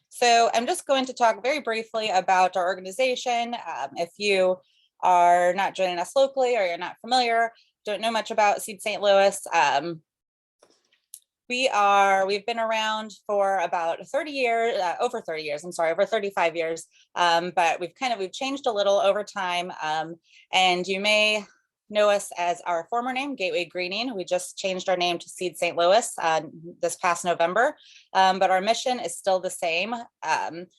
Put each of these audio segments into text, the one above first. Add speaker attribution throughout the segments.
Speaker 1: So I'm just going to talk very briefly about our organization. If you are not joining us locally or you're not familiar, don't know much about Seed St. Louis, we've been around for about 30 years, over 30 years, I'm sorry, over 35 years, but we've changed a little over time, and you may know us as our former name, Gateway Greening. We just changed our name to Seed St. Louis this past November, but our mission is still the same.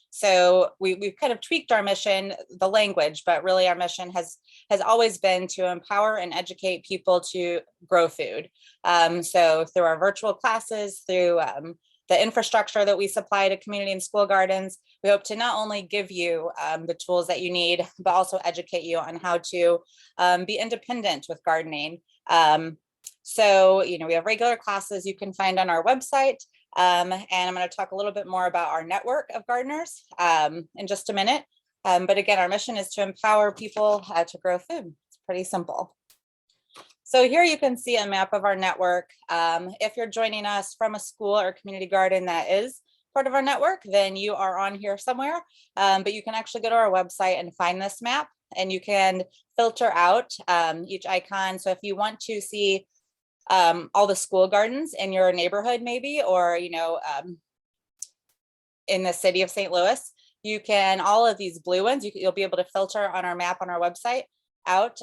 Speaker 1: So we've kind of tweaked our mission, the language, but really our mission has always been to empower and educate people to grow food. So through our virtual classes, through the infrastructure that we supply to community and school gardens, we hope to not only give you the tools that you need, but also educate you on how to be independent with gardening. So, we have regular classes you can find on our website. And I'm going to talk a little bit more about our network of gardeners in just a minute. But again, our mission is to empower people to grow food. It's pretty simple. So here you can see a map of our network. If you're joining us from a school or community garden that is part of our network, then you are on here somewhere. But you can actually go to our website and find this map, and you can filter out each icon. So if you want to see all the school gardens in your neighborhood, maybe, or in the city of St. Louis, you can, all of these blue ones, you'll be able to filter on our map on our website out,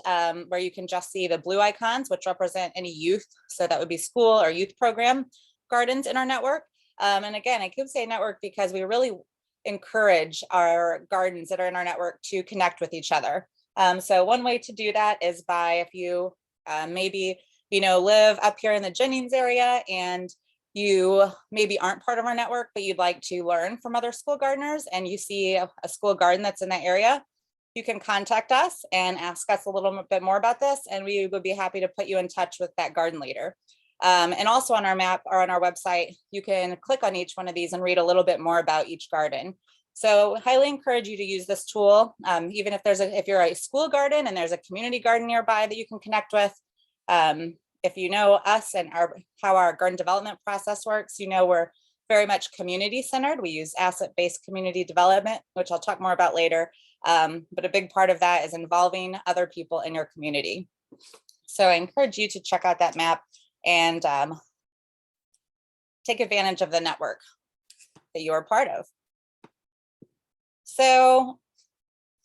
Speaker 1: where you can just see the blue icons, which represent any youth. So that would be school or youth program gardens in our network. And again, I keep saying network because we really encourage our gardens that are in our network to connect with each other. So one way to do that is by, if you maybe live up here in the Jennings area and you maybe aren't part of our network, but you'd like to learn from other school gardeners, and you see a school garden that's in that area, you can contact us and ask us a little bit more about this, and we would be happy to put you in touch with that garden leader. And also on our map or on our website, you can click on each one of these and read a little bit more about each garden. So highly encourage you to use this tool, even if you're a school garden and there's a community garden nearby that you can connect with. If you know us and how our garden development process works, we're very much community centered. We use asset-based community development, which I'll talk more about later. But a big part of that is involving other people in your community. So I encourage you to check out that map and take advantage of the network that you are part of. So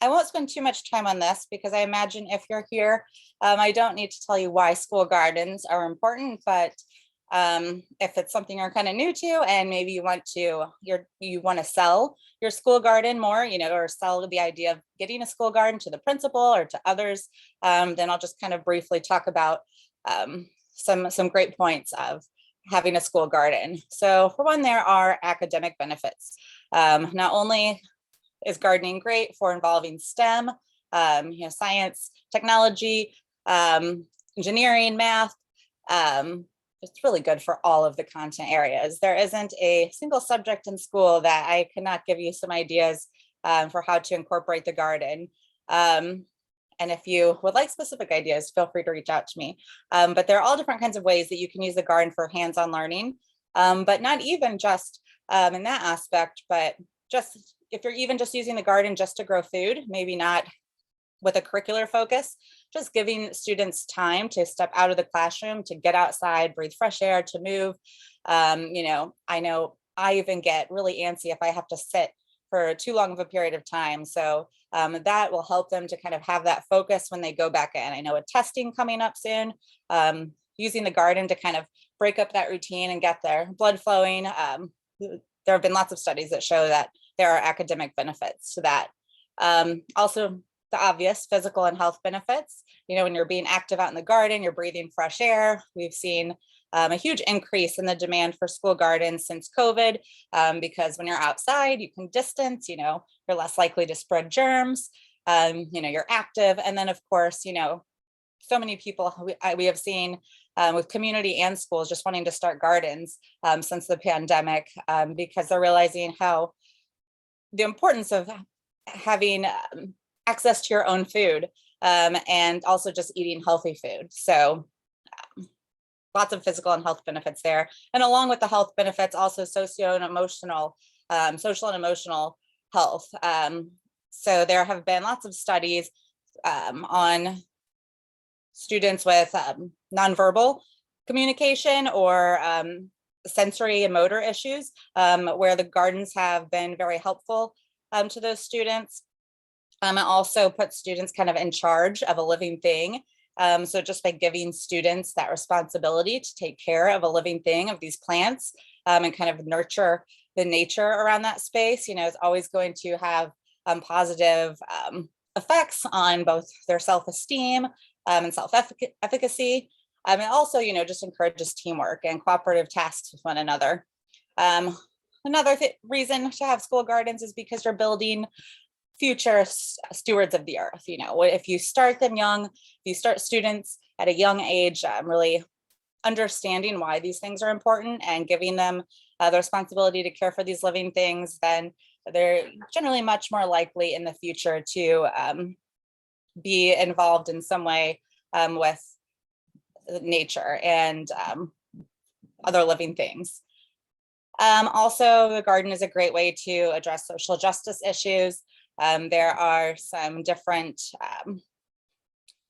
Speaker 1: I won't spend too much time on this because I imagine if you're here, I don't need to tell you why school gardens are important, but if it's something you're kind of new to and maybe you want to sell your school garden more, or sell the idea of getting a school garden to the principal or to others, then I'll just kind of briefly talk about some great points of having a school garden. So for one, there are academic benefits. Not only is gardening great for involving STEM, science, technology, engineering, math, it's really good for all of the content areas. There isn't a single subject in school that I cannot give you some ideas for how to incorporate the garden. And if you would like specific ideas, feel free to reach out to me. But there are all different kinds of ways that you can use the garden for hands-on learning, but not even just in that aspect, but just if you're even just using the garden just to grow food, maybe not with a curricular focus, just giving students time to step out of the classroom, to get outside, breathe fresh air, to move. I know I even get really antsy if I have to sit for too long of a period of time. So that will help them to kind of have that focus when they go back in. I know with testing coming up soon, using the garden to kind of break up that routine and get their blood flowing. There have been lots of studies that show that there are academic benefits to that. Also, the obvious physical and health benefits. When you're being active out in the garden, you're breathing fresh air. We've seen a huge increase in the demand for school gardens since COVID, because when you're outside, you can distance, you're less likely to spread germs, you're active. And then of course, so many people we have seen with community and schools just wanting to start gardens since the pandemic, because they're realizing how the importance of having access to your own food, and also just eating healthy food. So lots of physical and health benefits there. And along with the health benefits, also socio and emotional social and emotional health. So there have been lots of studies on students with nonverbal communication or sensory and motor issues, where the gardens have been very helpful to those students. It also puts students kind of in charge of a living thing. So just by giving students that responsibility to take care of a living thing, of these plants, and kind of nurture the nature around that space, is always going to have positive effects on both their self-esteem and self-efficacy. And also, just encourages teamwork and cooperative tasks with one another. Another reason to have school gardens is because you're building future stewards of the earth. If you start them young, if you start students at a young age, really understanding why these things are important and giving them the responsibility to care for these living things, then they're generally much more likely in the future to be involved in some way with nature and other living things. Also, the garden is a great way to address social justice issues. There are some different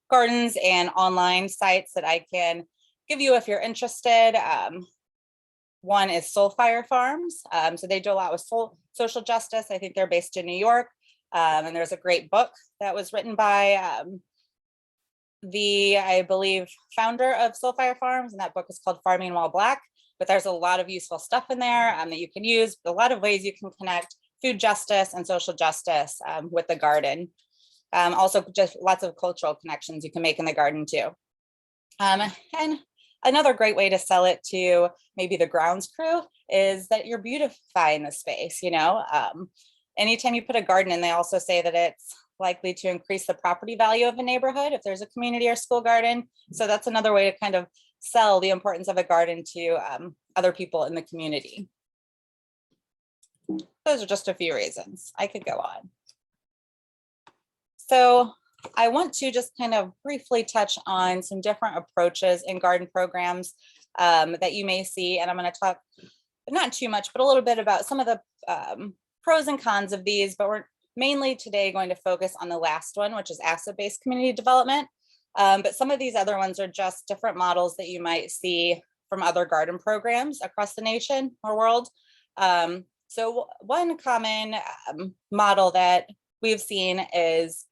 Speaker 1: gardens and online sites that I can give you if you're interested. One is Soulfire Farms. So they do a lot with social justice. I think they're based in New York. And there's a great book that was written by I believe, founder of Soulfire Farms. And that book is called Farming While Black. But there's a lot of useful stuff in there that you can use. A lot of ways you can connect food justice and social justice with the garden. Also, just lots of cultural connections you can make in the garden too. And another great way to sell it to maybe the grounds crew is that you're beautifying the space. Anytime you put a garden in, they also say that it's likely to increase the property value of a neighborhood if there's a community or school garden. So that's another way to kind of sell the importance of a garden to other people in the community. Those are just a few reasons. I could go on. So I want to just kind of briefly touch on some different approaches in garden programs that you may see. And I'm going to talk, not too much, but a little bit about some of the pros and cons of these, but we're mainly today going to focus on the last one, which is asset-based community development. But some of these other ones are just different models that you might see from other garden programs across the nation or world. So one common model that we've seen is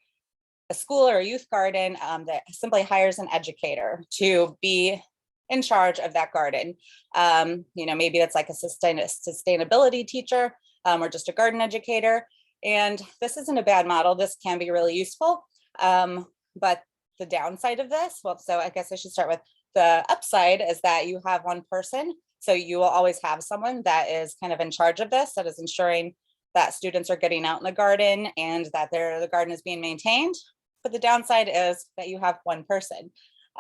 Speaker 1: a school or a youth garden that simply hires an educator to be in charge of that garden. Maybe it's like a sustainability teacher or just a garden educator. And this isn't a bad model. This can be really useful. But the downside of this, so I guess I should start with the upside, is that you have one person. So you will always have someone that is kind of in charge of this, that is ensuring that students are getting out in the garden and that the garden is being maintained. But the downside is that you have one person.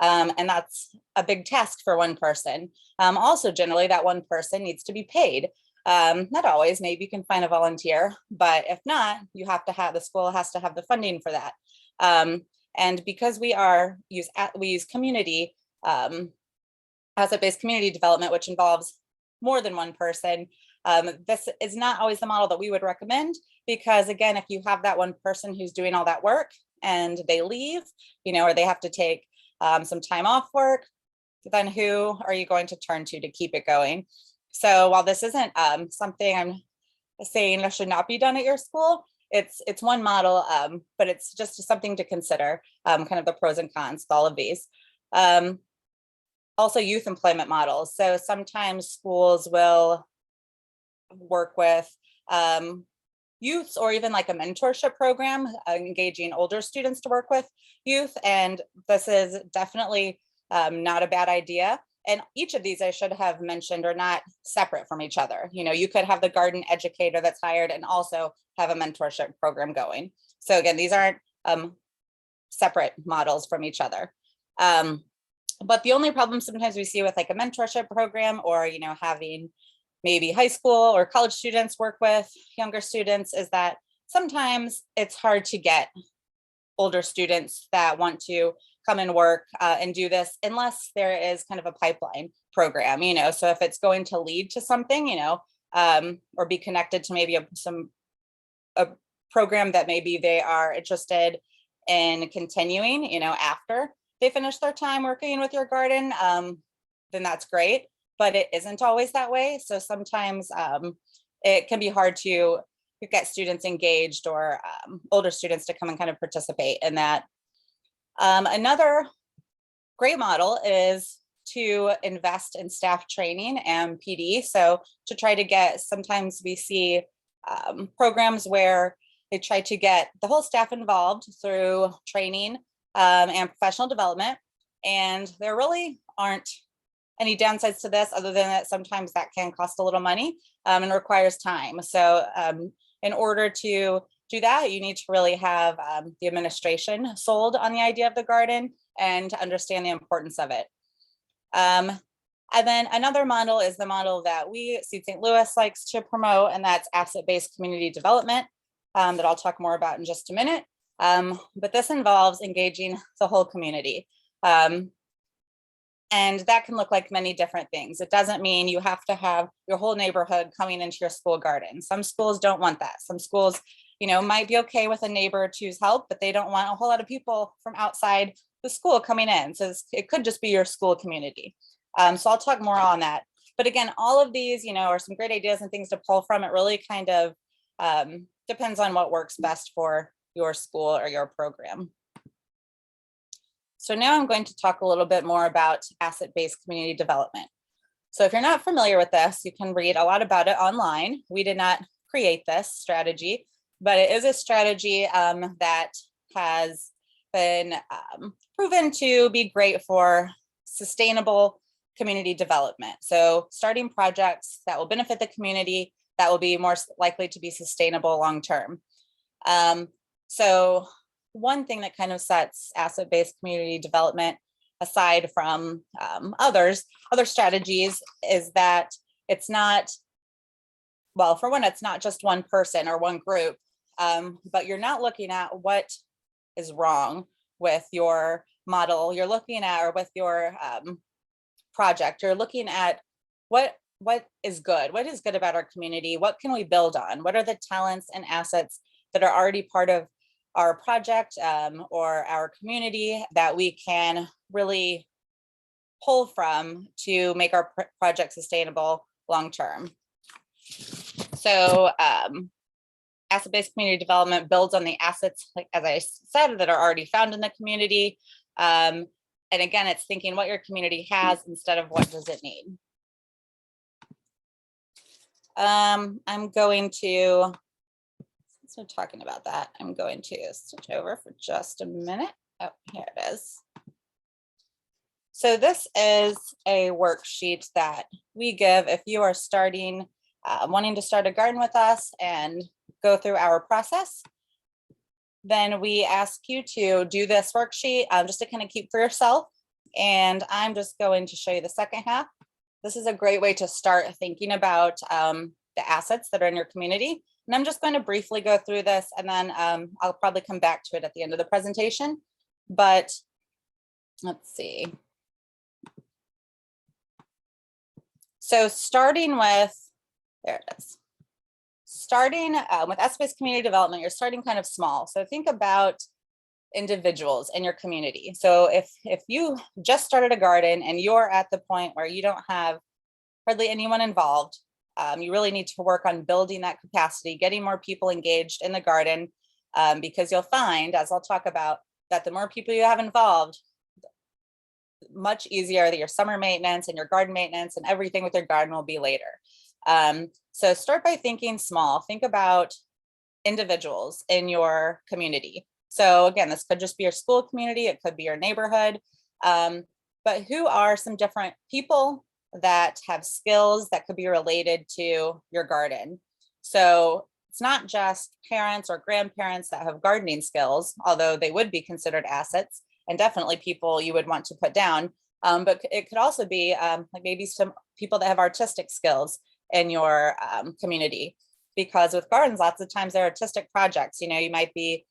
Speaker 1: And that's a big task for one person. Also, generally, that one person needs to be paid. Not always, maybe you can find a volunteer, but if not, the school has to have the funding for that. And because we use community, asset-based community development, which involves more than one person, this is not always the model that we would recommend, because again, if you have that one person who's doing all that work and they leave, or they have to take some time off work, then who are you going to turn to keep it going? So while this isn't something I'm saying that should not be done at your school, it's one model, but it's just something to consider, kind of the pros and cons with all of these. Also, youth employment models. So sometimes schools will work with youths, or even like a mentorship program, engaging older students to work with youth. And this is definitely not a bad idea. And each of these, I should have mentioned, are not separate from each other. You could have the garden educator that's hired and also have a mentorship program going. So again, these aren't separate models from each other. But the only problem sometimes we see with like a mentorship program, or having maybe high school or college students work with younger students, is that sometimes it's hard to get older students that want to come and work and do this unless there is kind of a pipeline program, so if it's going to lead to something, or be connected to maybe a program that maybe they are interested in continuing, after they finish their time working with your garden, then that's great. But it isn't always that way. So sometimes it can be hard to get students engaged or older students to come and kind of participate in that. Another great model is to invest in staff training and PD. So to try to get, sometimes we see programs where they try to get the whole staff involved through training and professional development. And there really aren't any downsides to this other than that sometimes that can cost a little money and requires time. So in order to do that, you need to really have the administration sold on the idea of the garden and to understand the importance of it. And then another model is the model that we, Seed St. Louis, likes to promote, and that's asset-based community development that I'll talk more about in just a minute. But this involves engaging the whole community. And that can look like many different things. It doesn't mean you have to have your whole neighborhood coming into your school garden. Some schools don't want that. Some schools, might be okay with a neighbor choose help, but they don't want a whole lot of people from outside the school coming in. So it could just be your school community. So I'll talk more on that. But again, all of these, are some great ideas and things to pull from. It really kind of depends on what works best for your school or your program. So now I'm going to talk a little bit more about asset-based community development. So if you're not familiar with this, you can read a lot about it online. We did not create this strategy, but it is a strategy that has been proven to be great for sustainable community development. So starting projects that will benefit the community, that will be more likely to be sustainable long-term. So one thing that kind of sets asset-based community development aside from other strategies is that it's not, well, for one, it's not just one person or one group, but you're not looking at what is wrong with your model. You're looking at, or with your project, you're looking at what is good. What is good about our community? What can we build on? What are the talents and assets that are already part of our project or our community that we can really pull from to make our project sustainable long-term? So asset-based community development builds on the assets, like as I said, that are already found in the community. And again, it's thinking what your community has instead of what does it need. I'm going to, since we're talking about that, I'm going to switch over for just a minute. Oh, here it is. So this is a worksheet that we give if you are starting, wanting to start a garden with us and go through our process. Then we ask you to do this worksheet just to kind of keep for yourself. And I'm just going to show you the second half. This is a great way to start thinking about the assets that are in your community. And I'm just going to briefly go through this, and then I'll probably come back to it at the end of the presentation. But let's see. So starting with, there it is. Starting with asset-based community development, you're starting kind of small. So think about individuals in your community. So if you just started a garden and you're at the point where you don't have hardly anyone involved, you really need to work on building that capacity, getting more people engaged in the garden, because you'll find, as I'll talk about, that the more people you have involved, much easier that your summer maintenance and your garden maintenance and everything with your garden will be later. So start by thinking small. Think about individuals in your community. So again, this could just be your school community, it could be your neighborhood, but who are some different people that have skills that could be related to your garden? So it's not just parents or grandparents that have gardening skills, although they would be considered assets and definitely people you would want to put down. But it could also be like maybe some people that have artistic skills in your community, because with gardens, lots of times they're artistic projects. You might be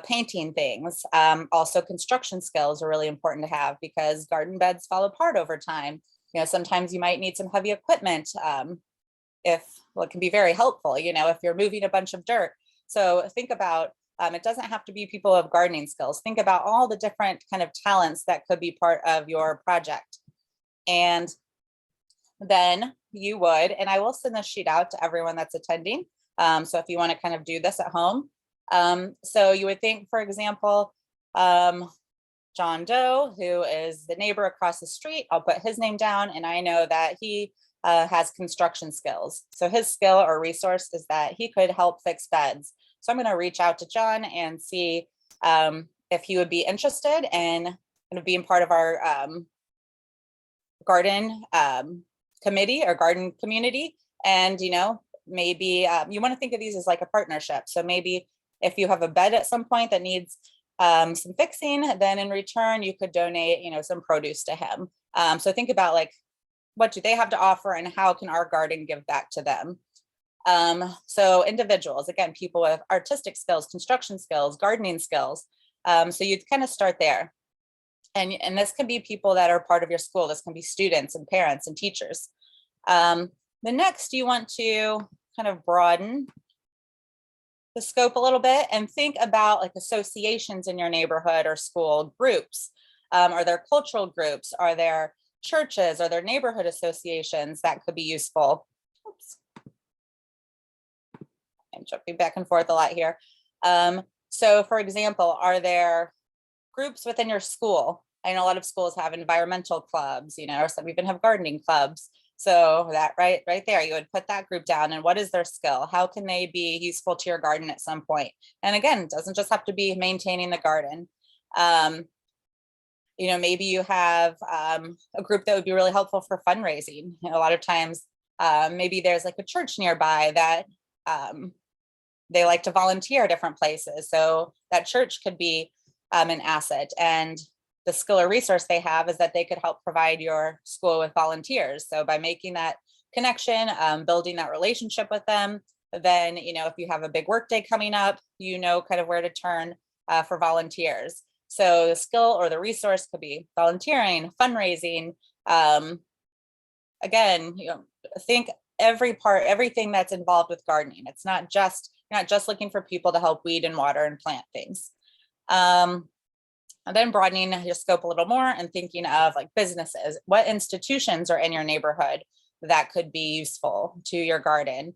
Speaker 1: painting things. Also, construction skills are really important to have because garden beds fall apart over time. Sometimes you might need some heavy equipment well, it can be very helpful, if you're moving a bunch of dirt. So think about, it doesn't have to be people of gardening skills. Think about all the different kind of talents that could be part of your project. And then you would, and I will send this sheet out to everyone that's attending. So if you want to kind of do this at home. So you would think, for example, John Doe, who is the neighbor across the street, I'll put his name down, and I know that he has construction skills. So his skill or resource is that he could help fix beds. So I'm going to reach out to John and see if he would be interested in kind of being part of our garden committee or garden community. And, maybe you want to think of these as like a partnership. So maybe if you have a bed at some point that needs some fixing, then in return, you could donate, some produce to him. So think about like, what do they have to offer and how can our garden give back to them? So individuals, again, people with artistic skills, construction skills, gardening skills. So you'd kind of start there. And this can be people that are part of your school. This can be students and parents and teachers. The next, you want to kind of broaden the scope a little bit and think about like associations in your neighborhood or school groups. Are there cultural groups? Are there churches? Are there neighborhood associations that could be useful? Oops. I'm jumping back and forth a lot here. So for example, are there groups within your school? I know a lot of schools have environmental clubs, or some even have gardening clubs. So that right there, you would put that group down and what is their skill? How can they be useful to your garden at some point? And again, it doesn't just have to be maintaining the garden. Maybe you have a group that would be really helpful for fundraising. A lot of times, maybe there's like a church nearby that they like to volunteer at different places. So that church could be an asset. And the skill or resource they have is that they could help provide your school with volunteers. So by making that connection, building that relationship with them, then, if you have a big work day coming up, kind of where to turn for volunteers. So the skill or the resource could be volunteering, fundraising. Again, think everything that's involved with gardening. It's not just, you're not just looking for people to help weed and water and plant things. And then broadening your scope a little more and thinking of like businesses. What institutions are in your neighborhood that could be useful to your garden?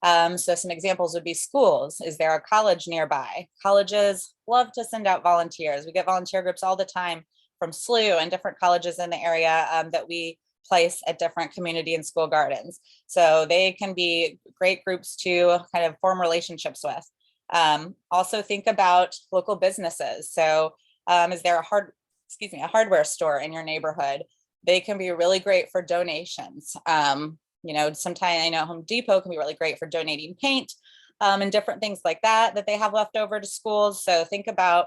Speaker 1: So some examples would be schools. Is there a college nearby? Colleges love to send out volunteers. We get volunteer groups all the time from SLU and different colleges in the area that we place at different community and school gardens. So they can be great groups to kind of form relationships with. Also think about local businesses. So is there a hardware store in your neighborhood? They can be really great for donations. Sometimes I know Home Depot can be really great for donating paint and different things like that they have left over to schools. So think about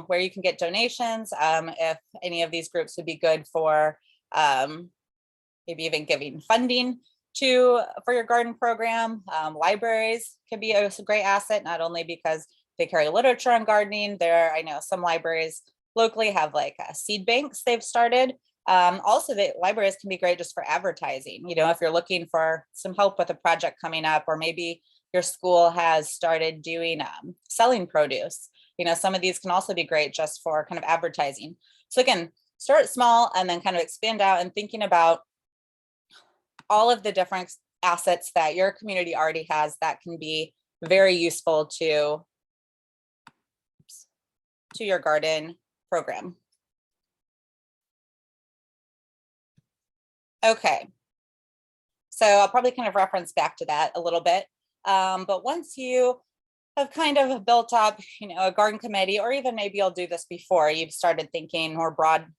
Speaker 1: where you can get donations, if any of these groups would be good for maybe even giving funding for your garden program. Libraries can be a great asset, not only because they carry literature on gardening. I know some libraries locally have like seed banks they've started. Also, the libraries can be great just for advertising. If you're looking for some help with a project coming up, or maybe your school has started doing selling produce. Some of these can also be great just for kind of advertising. So again, start small and then kind of expand out and thinking about all of the different assets that your community already has that can be very useful to your garden program. Okay, so I'll probably kind of reference back to that a little bit. But once you have kind of built up, a garden committee, or even maybe you'll do this before you've started thinking more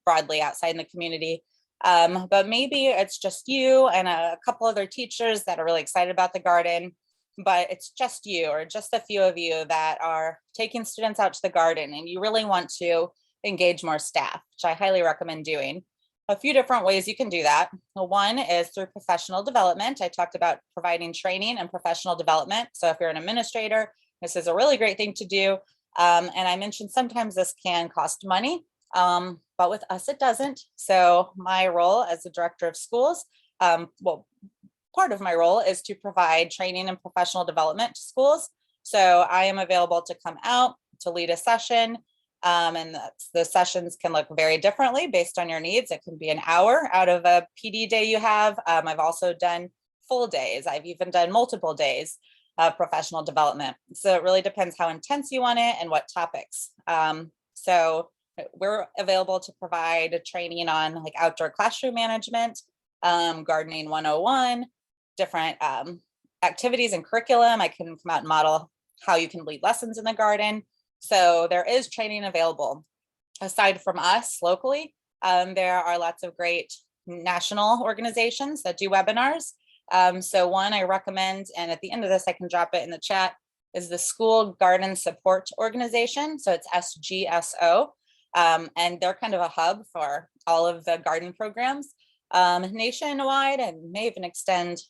Speaker 1: broadly outside in the community. But maybe it's just you and a couple other teachers that are really excited about the garden, but it's just you or just a few of you that are taking students out to the garden and you really want to engage more staff, which I highly recommend doing. A few different ways you can do that. One is through professional development. I talked about providing training and professional development. So if you're an administrator, this is a really great thing to do. And I mentioned sometimes this can cost money, but with us, it doesn't. So my role as the director of schools, part of my role is to provide training and professional development to schools. So I am available to come out to lead a session. And the sessions can look very differently based on your needs. It can be an hour out of a PD day you have. I've also done full days. I've even done multiple days of professional development. So it really depends how intense you want it and what topics. So we're available to provide training on like outdoor classroom management, gardening 101, different activities and curriculum. I can come out and model how you can lead lessons in the garden. So there is training available. Aside from us locally, there are lots of great national organizations that do webinars. So one I recommend, and at the end of this, I can drop it in the chat, is the School Garden Support Organization. So it's SGSO. And they're kind of a hub for all of the garden programs nationwide and may even extend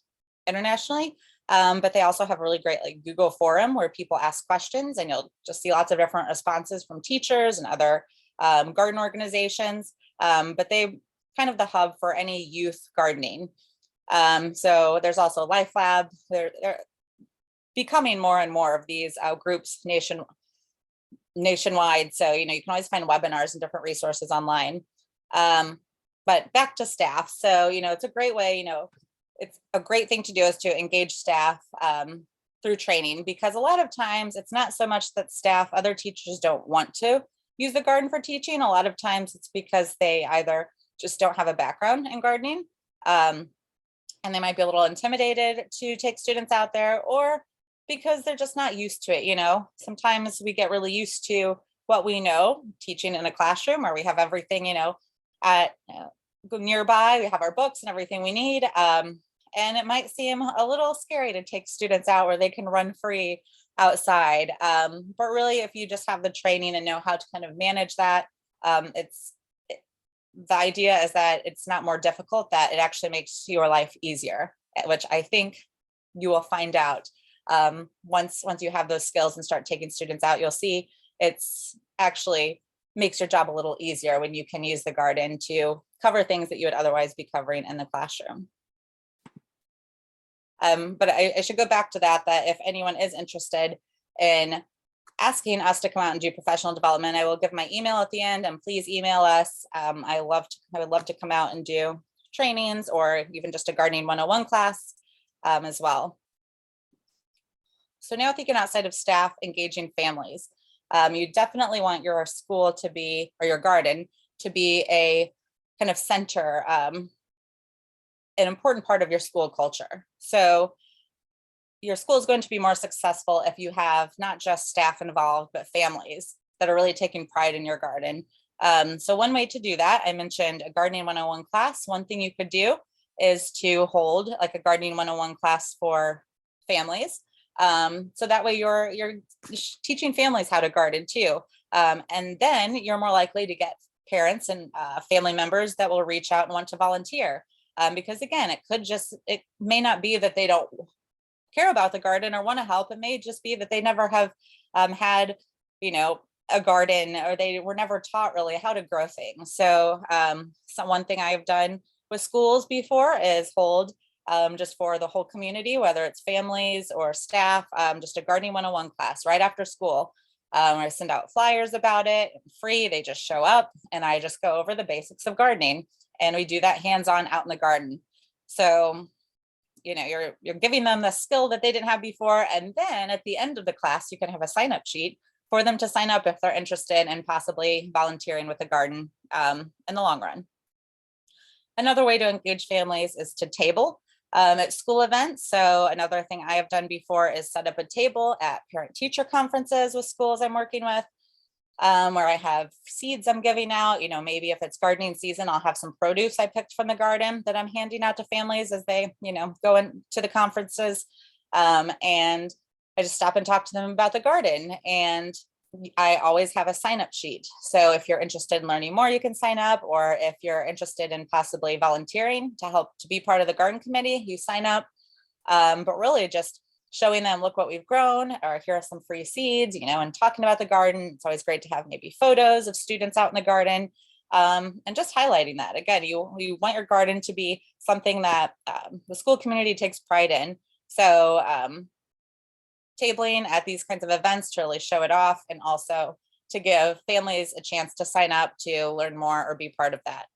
Speaker 1: internationally. But they also have a really great like Google forum where people ask questions, and you'll just see lots of different responses from teachers and other garden organizations. But they kind of the hub for any youth gardening. So there's also Life Lab. They're becoming more and more of these groups nationwide. So, you can always find webinars and different resources online. But back to staff. So, it's a great way, it's a great thing to do is to engage staff through training, because a lot of times it's not so much that other teachers don't want to use the garden for teaching. A lot of times it's because they either just don't have a background in gardening, and they might be a little intimidated to take students out there, or because they're just not used to it. Sometimes we get really used to what we know teaching in a classroom where we have everything, at nearby, we have our books and everything we need. And it might seem a little scary to take students out where they can run free outside. But really, if you just have the training and know how to kind of manage that, the idea is that it's not more difficult, that it actually makes your life easier, which I think you will find out. Once you have those skills and start taking students out, you'll see it's actually makes your job a little easier when you can use the garden to cover things that you would otherwise be covering in the classroom. But I should go back to that if anyone is interested in asking us to come out and do professional development, I will give my email at the end, and please email us. I would love to come out and do trainings or even just a gardening 101 class as well. So now thinking outside of staff, engaging families. You definitely want your school to be, or your garden to be, a kind of center, an important part of your school culture. So your school is going to be more successful if you have not just staff involved, but families that are really taking pride in your garden. So one way to do that, I mentioned a gardening 101 class. One thing you could do is to hold like a gardening 101 class for families. So that way you're teaching families how to garden too. And then you're more likely to get parents and family members that will reach out and want to volunteer. Because again, it may not be that they don't care about the garden or want to help. It may just be that they never have had, a garden, or they were never taught really how to grow things. So, one thing I've done with schools before is hold just for the whole community, whether it's families or staff, just a gardening 101 class right after school. I send out flyers about it, free. They just show up, and I just go over the basics of gardening, and we do that hands-on out in the garden. So, you're giving them the skill that they didn't have before, and then at the end of the class, you can have a sign-up sheet for them to sign up if they're interested in possibly volunteering with the garden in the long run. Another way to engage families is to table at school events. So another thing I have done before is set up a table at parent-teacher conferences with schools I'm working with, where I have seeds I'm giving out. Maybe if it's gardening season, I'll have some produce I picked from the garden that I'm handing out to families as they, go into the conferences. And I just stop and talk to them about the garden. And I always have a sign-up sheet. So if you're interested in learning more, you can sign up, or if you're interested in possibly volunteering to help to be part of the garden committee, you sign up. But really just showing them, look what we've grown, or here are some free seeds, and talking about the garden. It's always great to have maybe photos of students out in the garden. and just highlighting that. Again, you want your garden to be something that the school community takes pride in. So tabling at these kinds of events to really show it off, and also to give families a chance to sign up to learn more or be part of that.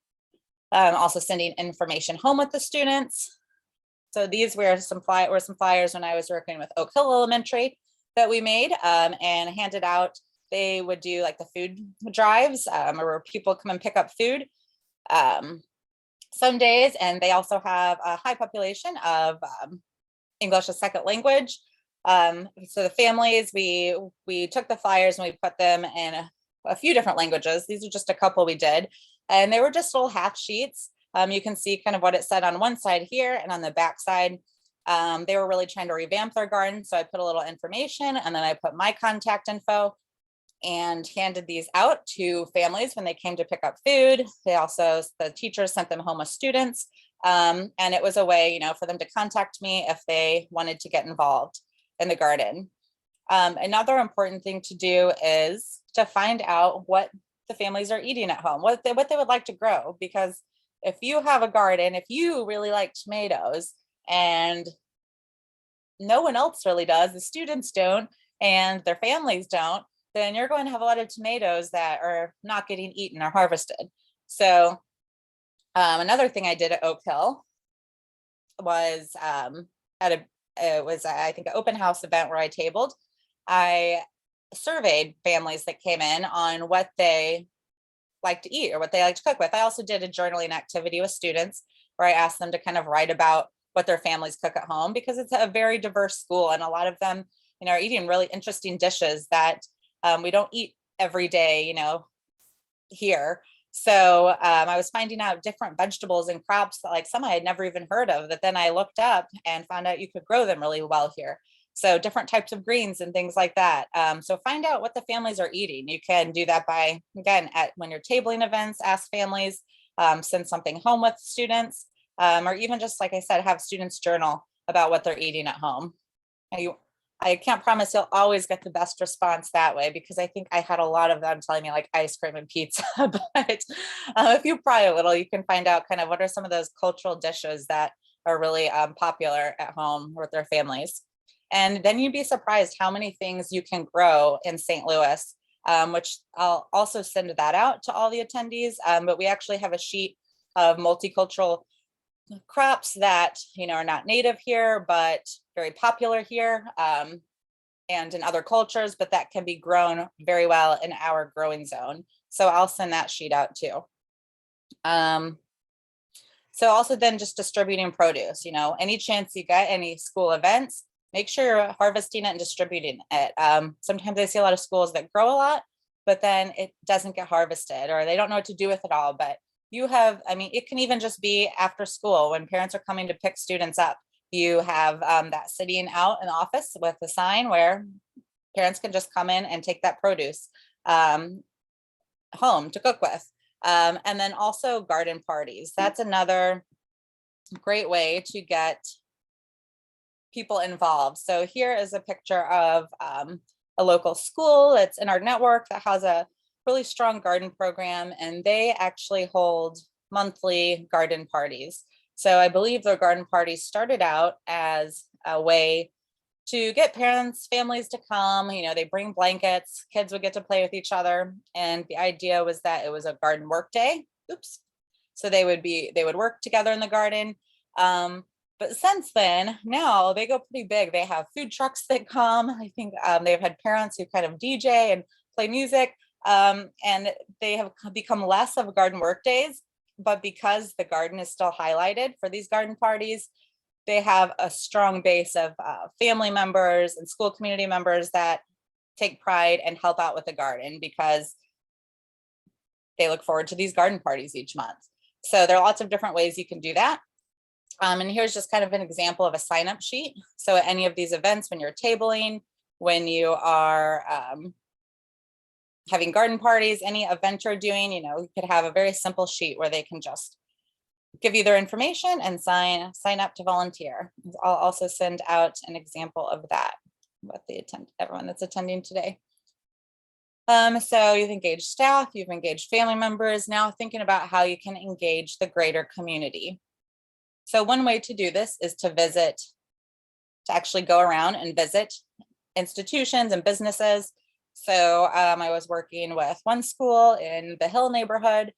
Speaker 1: Also sending information home with the students. So these were some flyers when I was working with Oak Hill Elementary that we made and handed out. They would do like the food drives where people come and pick up food some days, and they also have a high population of English as second language. So the families, we took the flyers and we put them in a few different languages. These are just a couple we did, and they were just little half sheets. You can see kind of what it said on one side here, and on the back side, they were really trying to revamp their garden. So I put a little information, and then I put my contact info and handed these out to families when they came to pick up food. The teachers sent them home with students. And it was a way, for them to contact me if they wanted to get involved in the garden. Another important thing to do is to find out what the families are eating at home, what they would like to grow. Because if you have a garden, if you really like tomatoes and no one else really does, the students don't, and their families don't, then you're going to have a lot of tomatoes that are not getting eaten or harvested. So another thing I did at Oak Hill was I think an open house event where I tabled. I surveyed families that came in on what they like to eat or what they like to cook with. I also did a journaling activity with students where I asked them to kind of write about what their families cook at home, because it's a very diverse school, and a lot of them, are eating really interesting dishes that we don't eat every day, here. So I was finding out different vegetables and crops that, like, some I had never even heard of, that then I looked up and found out you could grow them really well here. So different types of greens and things like that. So find out what the families are eating. You can do that by, again, when you're tabling events, ask families, send something home with students, or even just, like I said, have students journal about what they're eating at home. I can't promise you'll always get the best response that way, because I think I had a lot of them telling me like ice cream and pizza. But if you pry a little, you can find out kind of what are some of those cultural dishes that are really popular at home with their families. And then you'd be surprised how many things you can grow in St. Louis, which I'll also send that out to all the attendees. But we actually have a sheet of multicultural crops that are not native here but very popular here and in other cultures, but that can be grown very well in our growing zone. So I'll send that sheet out too. So also then just distributing produce, any chance you get, any school events, make sure you're harvesting it and distributing it. Sometimes I see a lot of schools that grow a lot, but then it doesn't get harvested, or they don't know what to do with it all. But it can even just be after school when parents are coming to pick students up. You have that sitting out in the office with a sign where parents can just come in and take that produce home to cook with. And then also garden parties. That's another great way to get people involved. So here is a picture of a local school that's in our network that has a really strong garden program, and they actually hold monthly garden parties. So I believe their garden parties started out as a way to get parents, families to come. They bring blankets, kids would get to play with each other. And the idea was that it was a garden work day. Oops. So they would work together in the garden. But since then, now they go pretty big. They have food trucks that come. I think they've had parents who kind of DJ and play music. And they have become less of garden work days, but because the garden is still highlighted for these garden parties, they have a strong base of family members and school community members that take pride and help out with the garden because they look forward to these garden parties each month. So there are lots of different ways you can do that. And here's just kind of an example of a sign-up sheet. So at any of these events, when you're tabling, when you are having garden parties, any event you're doing, you could have a very simple sheet where they can just give you their information and sign up to volunteer. I'll also send out an example of that with everyone that's attending today. So you've engaged staff, you've engaged family members, now thinking about how you can engage the greater community. So one way to do this is to actually go around and visit institutions and businesses. So I was working with one school in the Hill neighborhood,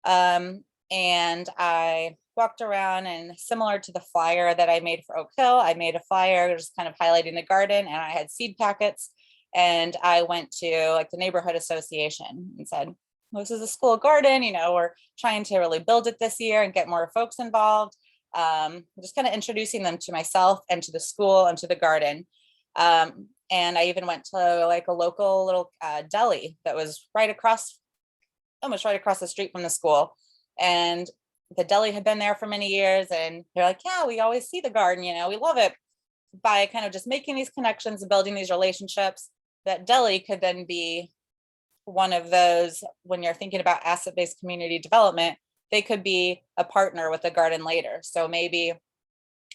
Speaker 1: and I walked around, and similar to the flyer that I made for Oak Hill, I made a flyer just kind of highlighting the garden, and I had seed packets, and I went to like the neighborhood association and said, well, this is a school garden, we're trying to really build it this year and get more folks involved. Just kind of introducing them to myself and to the school and to the garden. And I even went to like a local little deli that was almost right across the street from the school. And the deli had been there for many years, and they're like, yeah, we always see the garden, we love it. By kind of just making these connections and building these relationships, that deli could then be one of those, when you're thinking about asset-based community development, they could be a partner with the garden later. So maybe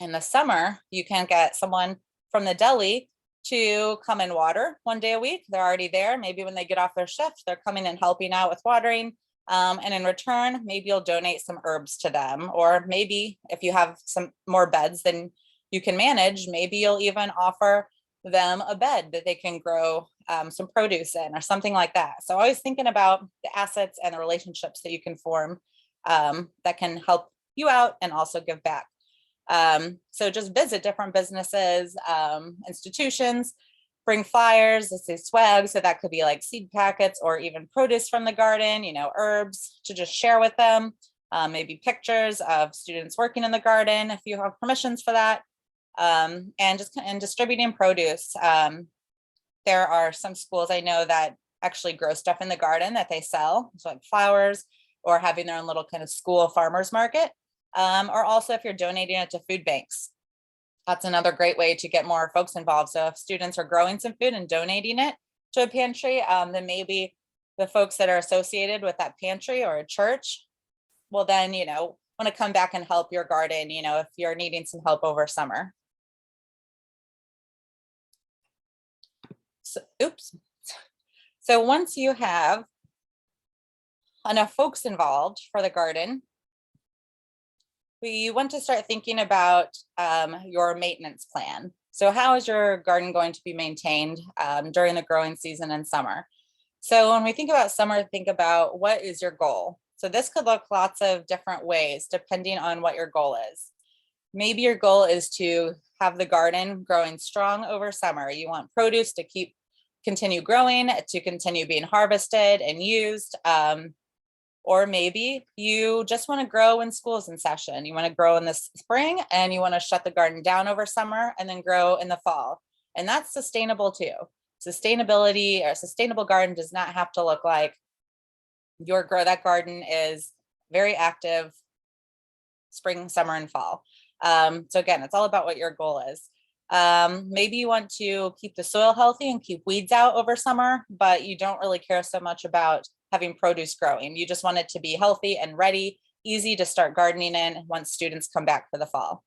Speaker 1: in the summer, you can get someone from the deli to come and water one day a week. They're already there. Maybe when they get off their shift, they're coming and helping out with watering. And in return, maybe you'll donate some herbs to them. Or maybe if you have some more beds than you can manage, maybe you'll even offer them a bed that they can grow some produce in or something like that. So always thinking about the assets and the relationships that you can form that can help you out and also give back. So just visit different businesses, institutions, bring flyers, let's say swag. So that could be like seed packets or even produce from the garden, herbs to just share with them, maybe pictures of students working in the garden if you have permissions for that, and distributing produce. There are some schools I know that actually grow stuff in the garden that they sell, so like flowers, or having their own little kind of school farmers market. Or also if you're donating it to food banks, that's another great way to get more folks involved. So if students are growing some food and donating it to a pantry, then maybe the folks that are associated with that pantry or a church will then, want to come back and help your garden, if you're needing some help over summer. So once you have enough folks involved for the garden, we want to start thinking about your maintenance plan. So how is your garden going to be maintained during the growing season and summer? So when we think about summer, think about what is your goal? So this could look lots of different ways depending on what your goal is. Maybe your goal is to have the garden growing strong over summer. You want produce to continue growing, to continue being harvested and used. Or maybe you just want to grow when school's in session. You want to grow in the spring and you want to shut the garden down over summer and then grow in the fall. And that's sustainable too. Sustainability or a sustainable garden does not have to look like that garden is very active spring, summer, and fall. So again, it's all about what your goal is. Maybe you want to keep the soil healthy and keep weeds out over summer, but you don't really care so much about having produce growing. You just want it to be healthy and ready, easy to start gardening in once students come back for the fall.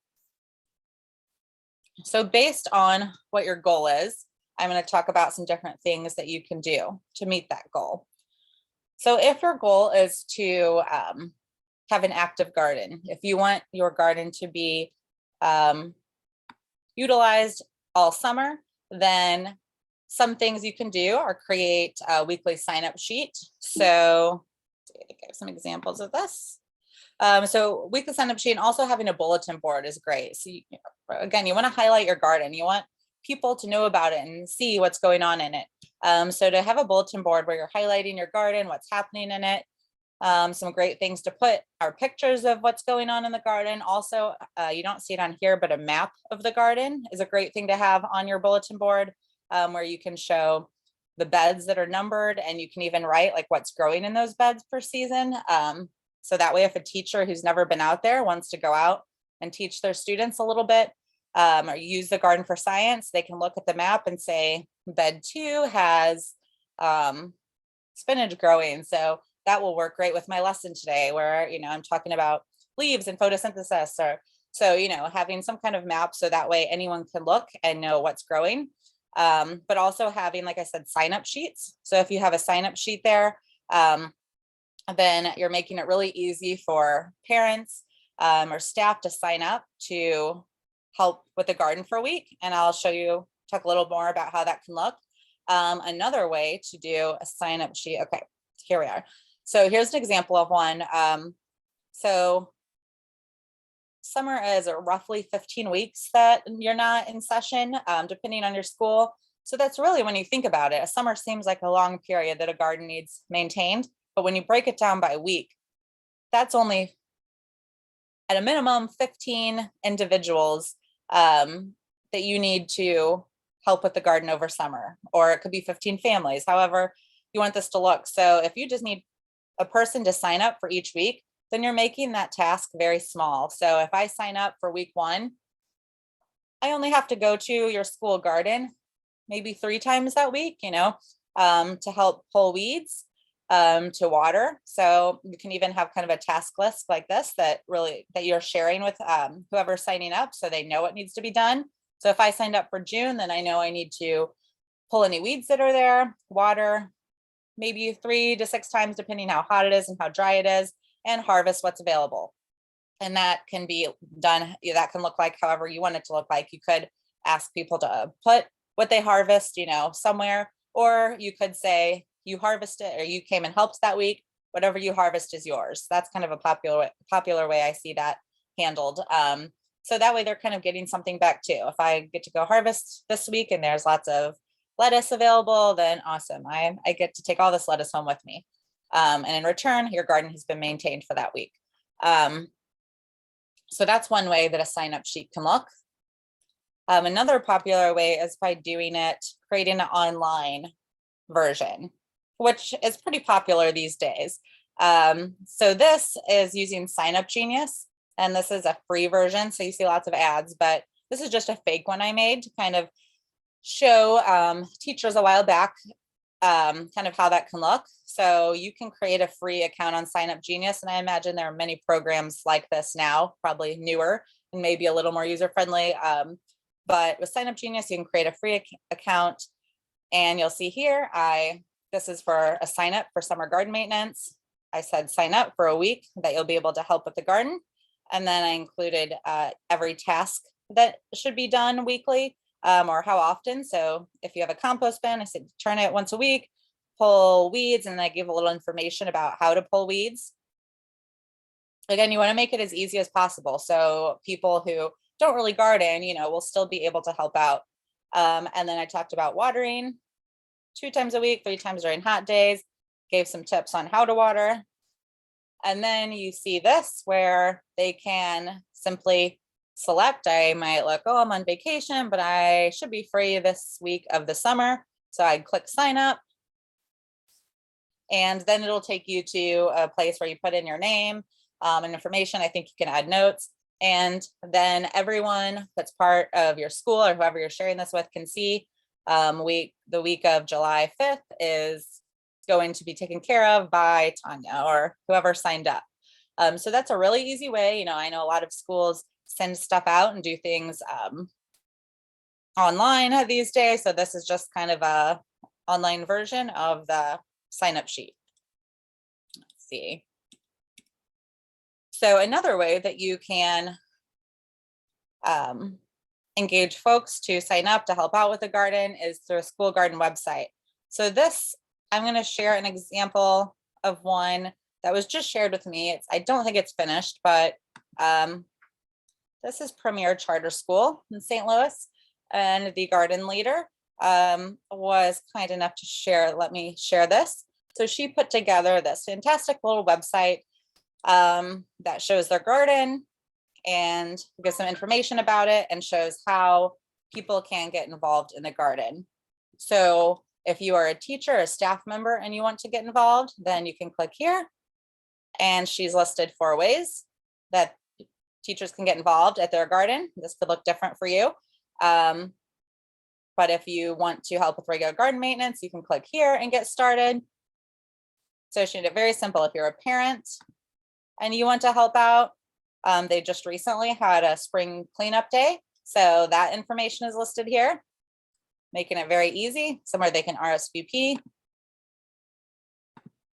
Speaker 1: So based on what your goal is, I'm going to talk about some different things that you can do to meet that goal. So if your goal is to have an active garden, if you want your garden to be utilized all summer, then some things you can do are create a weekly sign-up sheet. So I have some examples of this. So weekly sign-up sheet, and also having a bulletin board is great. So again, you want to highlight your garden. You want people to know about it and see what's going on in it. So to have a bulletin board where you're highlighting your garden, what's happening in it. Some great things to put are pictures of what's going on in the garden. Also, you don't see it on here, but a map of the garden is a great thing to have on your bulletin board, where you can show the beds that are numbered, and you can even write like what's growing in those beds per season. So that way, if a teacher who's never been out there wants to go out and teach their students a little bit, or use the garden for science, they can look at the map and say, bed 2 has spinach growing. So that will work great with my lesson today, where, I'm talking about leaves and photosynthesis, or so, having some kind of map so that way anyone can look and know what's growing. but also having, like I said, sign-up sheets. So if you have a sign-up sheet there, then you're making it really easy for parents or staff to sign up to help with the garden for a week. And I'll talk a little more about how that can look. Another way to do a sign-up sheet. Okay, here we are. So here's an example of one. So summer is roughly 15 weeks that you're not in session, depending on your school. So that's really, when you think about it, a summer seems like a long period that a garden needs maintained. But when you break it down by week, that's only at a minimum 15 individuals that you need to help with the garden over summer, or it could be 15 families, however you want this to look. So if you just need a person to sign up for each week, then you're making that task very small. So if I sign up for week 1, I only have to go to your school garden maybe 3 times that week, to help pull weeds, to water. So you can even have kind of a task list like this that you're sharing with whoever's signing up, so they know what needs to be done. So if I signed up for June, then I know I need to pull any weeds that are there, water maybe 3 to 6 times, depending how hot it is and how dry it is, and harvest what's available. And that can be done, that can look like however you want it to look like. You could ask people to put what they harvest, somewhere, or you could say you harvest it, or you came and helped that week, whatever you harvest is yours. That's kind of a popular way I see that handled. So that way they're kind of getting something back too. If I get to go harvest this week and there's lots of lettuce available, then awesome. I get to take all this lettuce home with me. And in return, your garden has been maintained for that week. So that's one way that a sign-up sheet can look. Another popular way is by creating an online version, which is pretty popular these days. So this is using Sign Up Genius, and this is a free version. So you see lots of ads, but this is just a fake one I made to kind of show teachers a while back kind of how that can look. So you can create a free account on Sign Up Genius, and I imagine there are many programs like this now, probably newer and maybe a little more user-friendly. But with Sign Up Genius, you can create a free account, and you'll see here, this is for a sign up for summer garden maintenance. I said sign up for a week that you'll be able to help with the garden. And then I included every task that should be done weekly, or how often. So if you have a compost bin, I said turn it once a week, pull weeds, and I give a little information about how to pull weeds. Again, you want to make it as easy as possible, so people who don't really garden, will still be able to help out. And then I talked about watering 2 times a week, 3 times during hot days, gave some tips on how to water. And then you see this where they can simply select. I might look, I'm on vacation, but I should be free this week of the summer. So I'd click sign up. And then it'll take you to a place where you put in your name and information. I think you can add notes. And then everyone that's part of your school or whoever you're sharing this with can see the week of July 5th is going to be taken care of by Tanya or whoever signed up. So that's a really easy way. I know a lot of schools send stuff out and do things online these days. So this is just kind of a online version of the sign-up sheet. Let's see. So another way that you can engage folks to sign up to help out with the garden is through a school garden website. So this, I'm going to share an example of one that was just shared with me. I don't think it's finished, but this is Premier Charter School in St. Louis, and the garden leader was kind enough to let me share this. So she put together this fantastic little website that shows their garden and gives some information about it and shows how people can get involved in the garden. So if you are a teacher or a staff member and you want to get involved, then you can click here. And she's listed 4 ways that teachers can get involved at their garden. This could look different for you. But if you want to help with regular garden maintenance, you can click here and get started. So she made it very simple. If you're a parent and you want to help out, they just recently had a spring cleanup day. So that information is listed here. making it very easy, somewhere they can RSVP.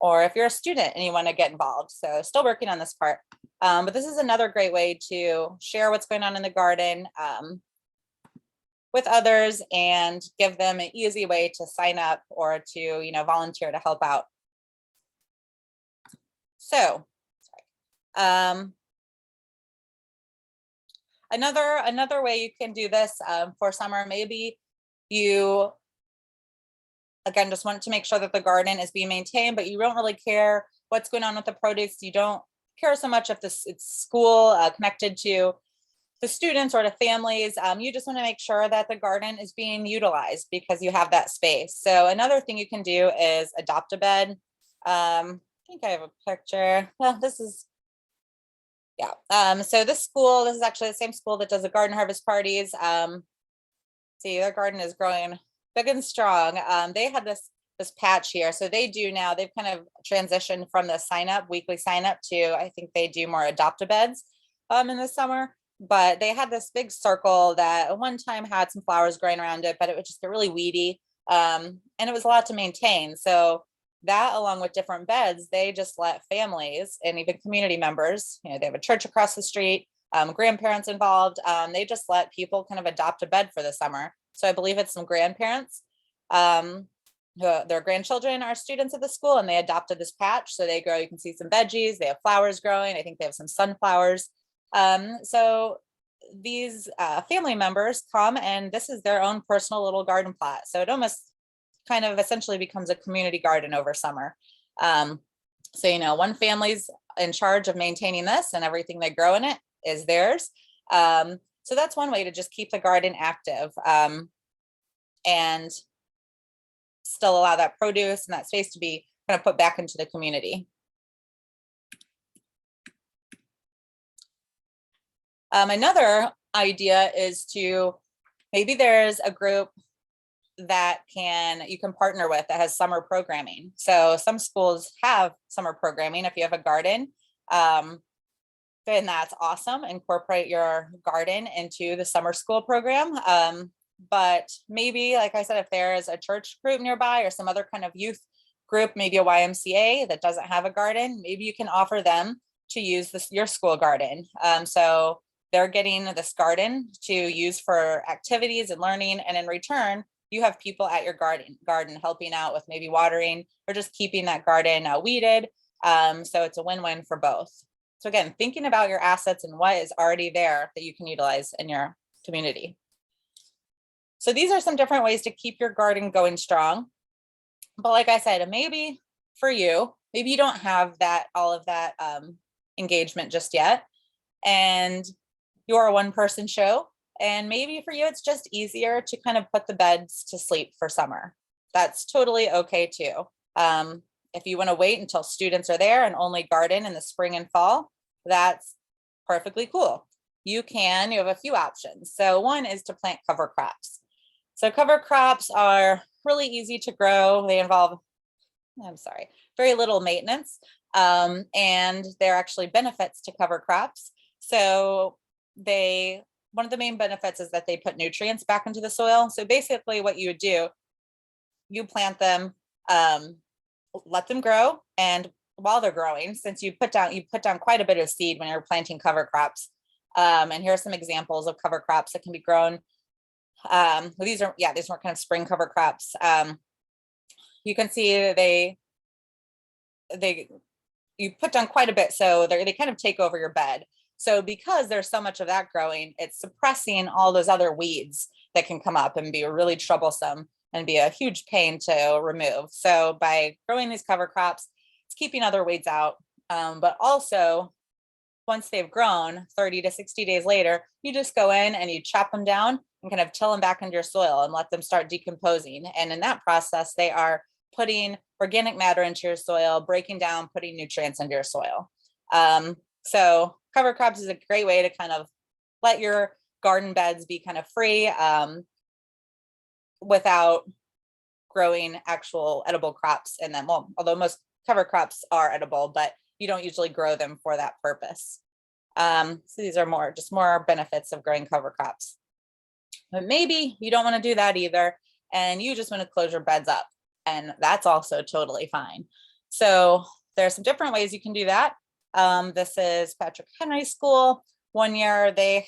Speaker 1: Or if you're a student and you want to get involved. So still working on this part. But this is another great way to share what's going on in the garden with others and give them an easy way to sign up or to, volunteer to help out. So, another way you can do this for summer, maybe you, again, just want to make sure that the garden is being maintained, but you don't really care what's going on with the produce. You don't care so much if it's school connected to the students or to families. You just want to make sure that the garden is being utilized because you have that space. So another thing you can do is adopt a bed. I think I have a picture. Well, this is, yeah. So this is actually the same school that does the garden harvest parties. See, their garden is growing big and strong. They had this patch here. So they've kind of transitioned from the weekly sign up to, I think they do more adopt-a-beds in the summer. But they had this big circle that at one time had some flowers growing around it, but it would just get really weedy. And it was a lot to maintain. So that, along with different beds, they just let families and even community members, they have a church across the street, grandparents involved. They just let people kind of adopt a bed for the summer. So I believe it's some grandparents. Their grandchildren are students at the school and they adopted this patch. So they grow, you can see some veggies, they have flowers growing. I think they have some sunflowers. So these family members come and this is their own personal little garden plot. So it almost kind of essentially becomes a community garden over summer. So, one family's in charge of maintaining this and everything they grow in it is theirs. So that's one way to just keep the garden active and still allow that produce and that space to be kind of put back into the community. Another idea is to, maybe there's a group that you can partner with that has summer programming. So some schools have summer programming. If you have a garden, then that's awesome. Incorporate your garden into the summer school program. But maybe, like I said, if there is a church group nearby or some other kind of youth group, maybe a YMCA that doesn't have a garden, maybe you can offer them to use your school garden. So they're getting this garden to use for activities and learning. And in return, you have people at your garden helping out with maybe watering or just keeping that garden weeded. So it's a win-win for both. So again, thinking about your assets and what is already there that you can utilize in your community. So these are some different ways to keep your garden going strong. But like I said, maybe for you, maybe you don't have all of that engagement just yet. And you're a one-person show. And maybe for you, it's just easier to kind of put the beds to sleep for summer. That's totally okay too. If you want to wait until students are there and only garden in the spring and fall, that's perfectly cool. You have a few options. So one is to plant cover crops. So cover crops are really easy to grow. They involve, very little maintenance. And there are actually benefits to cover crops. So one of the main benefits is that they put nutrients back into the soil. So basically what you would do, you plant them, let them grow. And while they're growing, since you put down quite a bit of seed when you're planting cover crops. And here are some examples of cover crops that can be grown. These are kind of spring cover crops. You can see you put down quite a bit. So they kind of take over your bed. So because there's so much of that growing, it's suppressing all those other weeds that can come up and be really troublesome and be a huge pain to remove. So by growing these cover crops, it's keeping other weeds out. But also, once they've grown 30 to 60 days later, you just go in and you chop them down and kind of till them back into your soil and let them start decomposing. And in that process, they are putting organic matter into your soil, breaking down, putting nutrients into your soil. So cover crops is a great way to kind of let your garden beds be kind of free without growing actual edible crops in them. Well, although most cover crops are edible, but you don't usually grow them for that purpose. So these are more benefits of growing cover crops. But maybe you don't want to do that either. and you just want to close your beds up, and that's also totally fine. So there's some different ways you can do that. This is Patrick Henry School. One year they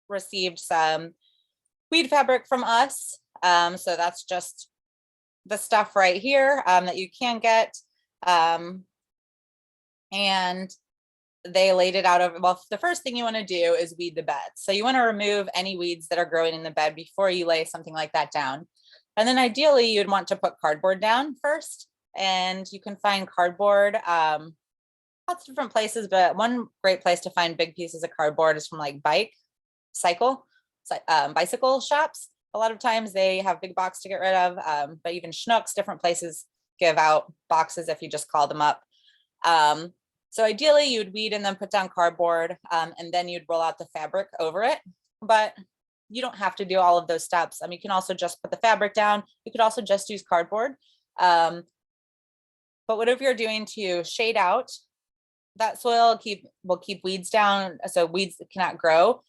Speaker 1: received some weed fabric from us. So that's just the stuff right here that you can get. And they laid it out over, well, the first thing you want to do is weed the bed. So you want to remove any weeds that are growing in the bed before you lay something like that down. And then ideally you'd want to put cardboard down first, and you can find cardboard lots of different places, but one great place to find big pieces of cardboard is from like bicycle shops. A lot of times they have big box to get rid of, but even Schnucks, different places give out boxes if you just call them up. So ideally you'd weed and then put down cardboard, and then you'd roll out the fabric over it, but you don't have to do all of those steps. You can also just put the fabric down. You could also just use cardboard. But whatever you're doing to shade out that soil will keep weeds down, so weeds cannot grow.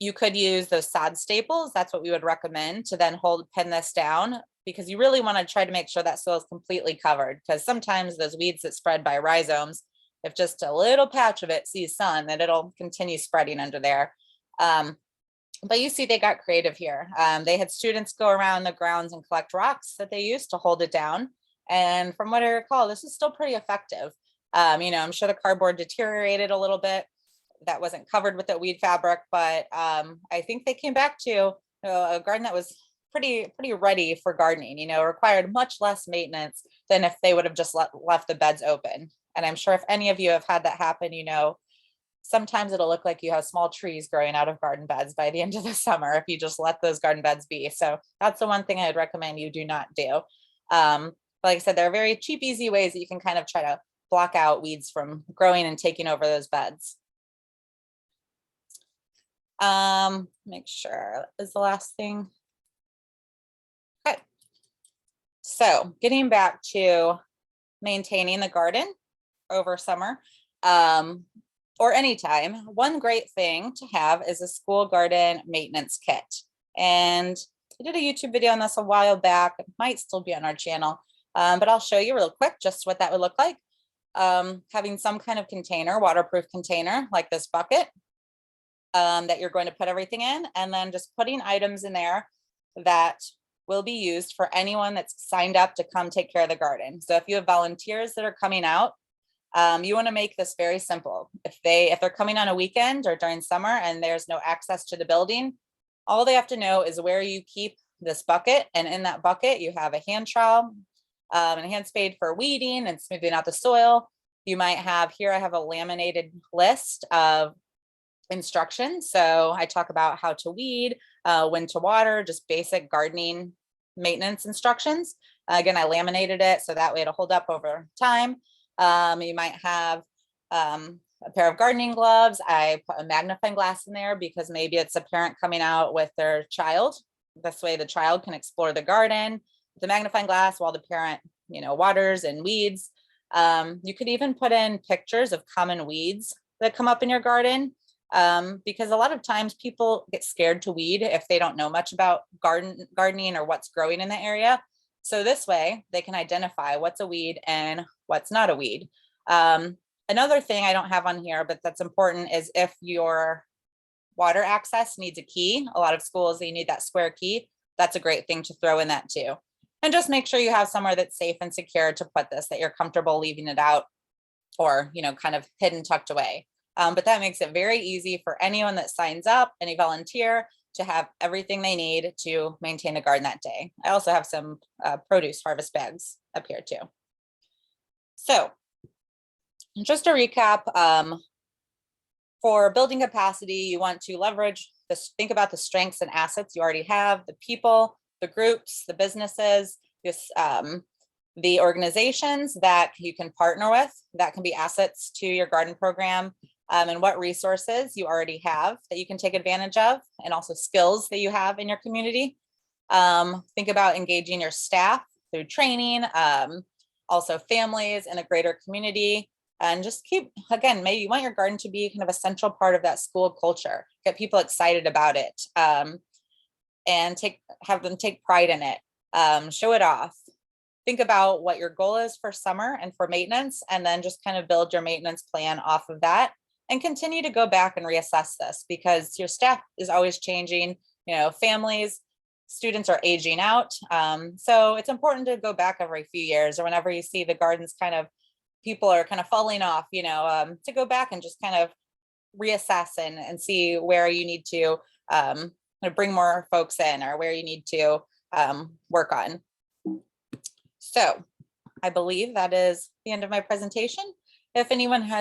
Speaker 1: You could use those sod staples. That's what we would recommend to then pin this down, because you really want to try to make sure that soil is completely covered, because sometimes those weeds that spread by rhizomes, if just a little patch of it sees sun, then it'll continue spreading under there. But you see they got creative here. They had students go around the grounds and collect rocks that they used to hold it down. And from what I recall, this is still pretty effective. I'm sure the cardboard deteriorated a little bit. That wasn't covered with that weed fabric, but I think they came back to a garden that was pretty ready for gardening, required much less maintenance than if they would have just left the beds open. And I'm sure if any of you have had that happen, sometimes it'll look like you have small trees growing out of garden beds by the end of the summer if you just let those garden beds be. So that's the one thing I'd recommend you do not do. Like I said, there are very cheap, easy ways that you can kind of try to block out weeds from growing and taking over those beds. Make sure that is the last thing. Okay. So getting back to maintaining the garden over summer, or anytime, one great thing to have is a school garden maintenance kit. And I did a YouTube video on this a while back. It might still be on our channel, but I'll show you real quick just what that would look like. Having some kind of container, waterproof container like this bucket that you're going to put everything in, and then just putting items in there that will be used for anyone that's signed up to come take care of the garden. So if you have volunteers that are coming out, you want to make this very simple. If they're coming on a weekend or during summer and there's no access to the building, all they have to know is where you keep this bucket, and in that bucket you have a hand trowel and a hand spade for weeding and smoothing out the soil. You might have here, I have a laminated list of instructions. So I talk about how to weed, when to water, just basic gardening maintenance instructions. Again, I laminated it so that way it'll hold up over time. You might have a pair of gardening gloves. I put a magnifying glass in there because maybe it's a parent coming out with their child. This way the child can explore the garden with the magnifying glass while the parent, waters and weeds. You could even put in pictures of common weeds that come up in your garden, because a lot of times people get scared to weed if they don't know much about gardening or what's growing in the area. So this way they can identify what's a weed and what's not a weed. Another thing I don't have on here, but that's important, is if your water access needs a key. A lot of schools, they need that square key. That's a great thing to throw in that too. And just make sure you have somewhere that's safe and secure to put this, that you're comfortable leaving it out or, kind of hidden, tucked away. But that makes it very easy for anyone that signs up, any volunteer, to have everything they need to maintain the garden that day. I also have some produce harvest bags up here too. So just to recap, for building capacity, you want to leverage this, think about the strengths and assets you already have, the people, the groups, the businesses, the organizations that you can partner with that can be assets to your garden program, and what resources you already have that you can take advantage of, and also skills that you have in your community. Think about engaging your staff through training, also families and the greater community, and just again, maybe you want your garden to be kind of a central part of that school culture, get people excited about it. and have them take pride in it. Show it off. Think about what your goal is for summer and for maintenance, and then just kind of build your maintenance plan off of that, and continue to go back and reassess this, because your staff is always changing, families, students are aging out. So it's important to go back every few years, or whenever you see the gardens people are kind of falling off, to go back and just kind of reassess and see where you need to bring more folks in, or where you need to work on. So I believe that is the end of my presentation. If anyone has